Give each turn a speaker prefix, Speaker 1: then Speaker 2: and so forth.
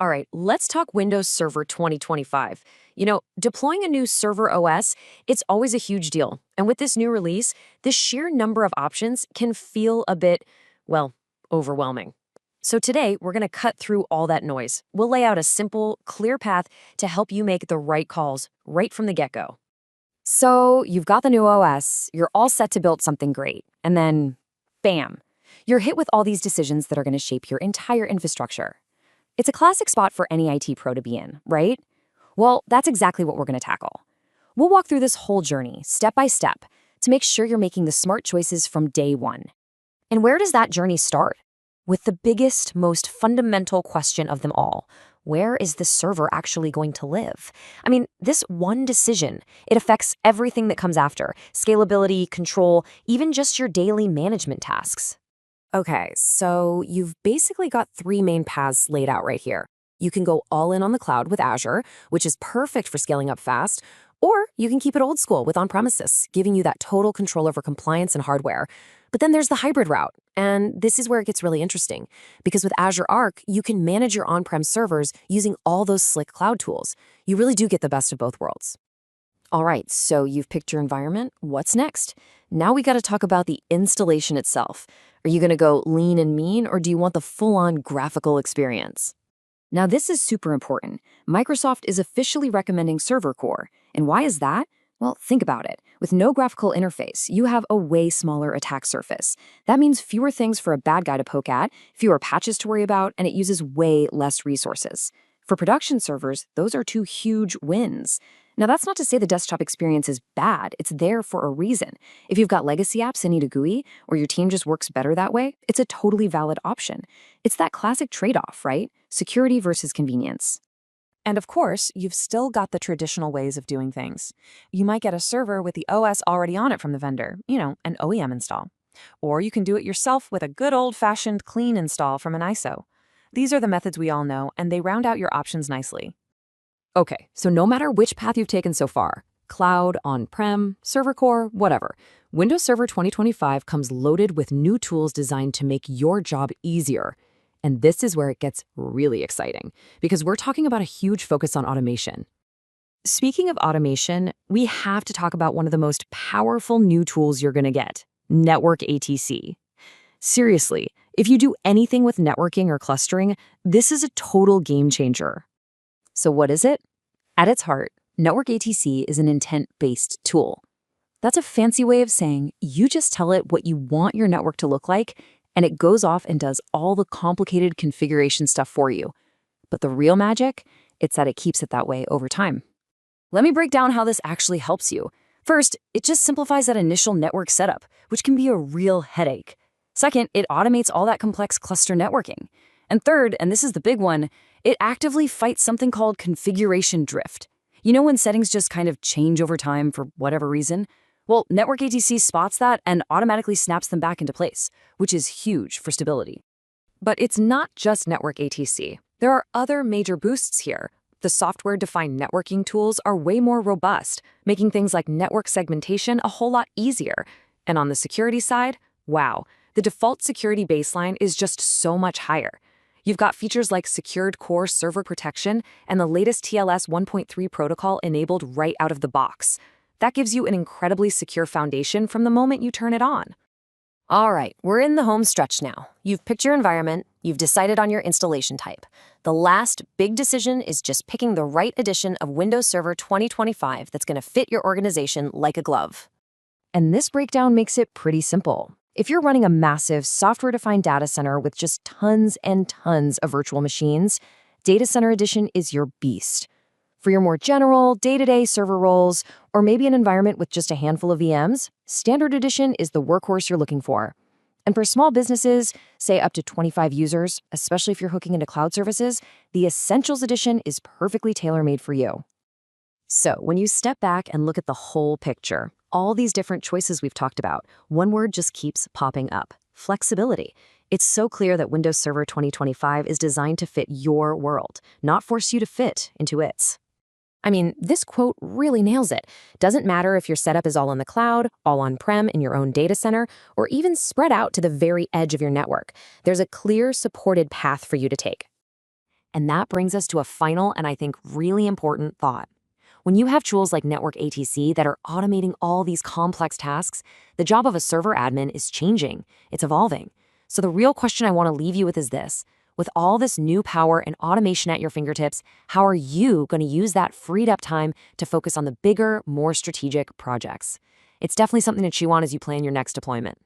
Speaker 1: All right, let's talk Windows Server 2025. Deploying a new server OS, it's always a huge deal. And with this new release, the sheer number of options can feel a bit, well, overwhelming. So today, we're going to cut through all that noise. We'll lay out a simple, clear path to help you make the right calls right from the get-go. So you've got the new OS, you're all set to build something great, and then, bam, you're hit with all these decisions that are going to shape your entire infrastructure. It's a classic spot for any IT pro to be in, right? Well, that's exactly what we're going to tackle. We'll walk through this whole journey, step by step, to make sure you're making the smart choices from day one. And where does that journey start? With the biggest, most fundamental question of them all. Where is the server actually going to live? I mean, this one decision, it affects everything that comes after. Scalability, control, even just your daily management tasks. Okay, so you've basically got three main paths laid out right here. You can go all in on the cloud with Azure, which is perfect for scaling up fast, or you can keep it old school with on-premises, giving you that total control over compliance and hardware. But then there's the hybrid route, and this is where it gets really interesting, because with Azure Arc, you can manage your on-prem servers using all those slick cloud tools. You really do get the best of both worlds. All right, so you've picked your environment. What's next? Now we got to talk about the installation itself. Are you going to go lean and mean, or do you want the full-on graphical experience? Now, this is super important. Microsoft is officially recommending Server Core. And why is that? Well, think about it. With no graphical interface, you have a way smaller attack surface. That means fewer things for a bad guy to poke at, fewer patches to worry about, and it uses way less resources. For production servers, those are two huge wins. Now, that's not to say the desktop experience is bad. It's there for a reason. If you've got legacy apps and need a GUI, or your team just works better that way, it's a totally valid option. It's that classic trade-off, right? Security versus convenience.
Speaker 2: And of course, you've still got the traditional ways of doing things. You might get a server with the OS already on it from the vendor, an OEM install. Or you can do it yourself with a good old-fashioned clean install from an ISO. These are the methods we all know, and they round out your options nicely.
Speaker 1: Okay, so no matter which path you've taken so far, cloud, on-prem, server core, whatever, Windows Server 2025 comes loaded with new tools designed to make your job easier. And this is where it gets really exciting, because we're talking about a huge focus on automation. Speaking of automation, we have to talk about one of the most powerful new tools you're going to get, Network ATC. Seriously, if you do anything with networking or clustering, this is a total game changer. So what is it? At its heart, Network ATC is an intent-based tool. That's a fancy way of saying you just tell it what you want your network to look like, and it goes off and does all the complicated configuration stuff for you. But the real magic, it's that it keeps it that way over time. Let me break down how this actually helps you. First, it just simplifies that initial network setup, which can be a real headache. Second, it automates all that complex cluster networking. And third, and this is the big one, it actively fights something called configuration drift. You know when settings just kind of change over time for whatever reason? Well, Network ATC spots that and automatically snaps them back into place, which is huge for stability. But it's not just Network ATC. There are other major boosts here. The software-defined networking tools are way more robust, making things like network segmentation a whole lot easier. And on the security side, wow, the default security baseline is just so much higher. You've got features like secured core server protection and the latest TLS 1.3 protocol enabled right out of the box. That gives you an incredibly secure foundation from the moment you turn it on. All right, we're in the home stretch now. You've picked your environment, you've decided on your installation type. The last big decision is just picking the right edition of Windows Server 2025 that's going to fit your organization like a glove. And this breakdown makes it pretty simple. If you're running a massive software-defined data center with just tons and tons of virtual machines, Data Center Edition is your beast. For your more general, day-to-day server roles, or maybe an environment with just a handful of VMs, Standard Edition is the workhorse you're looking for. And for small businesses, say up to 25 users, especially if you're hooking into cloud services, the Essentials Edition is perfectly tailor-made for you. So when you step back and look at the whole picture, all these different choices we've talked about, one word just keeps popping up: flexibility. It's so clear that Windows Server 2025 is designed to fit your world, not force you to fit into its. I mean, this quote really nails it. Doesn't matter if your setup is all on the cloud, all on-prem in your own data center, or even spread out to the very edge of your network. There's a clear, supported path for you to take.
Speaker 2: And that brings us to a final and I think really important thought. When you have tools like Network ATC that are automating all these complex tasks, the job of a server admin is changing. It's evolving. So the real question I want to leave you with is this. With all this new power and automation at your fingertips, how are you going to use that freed up time to focus on the bigger, more strategic projects? It's definitely something to chew on as you plan your next deployment.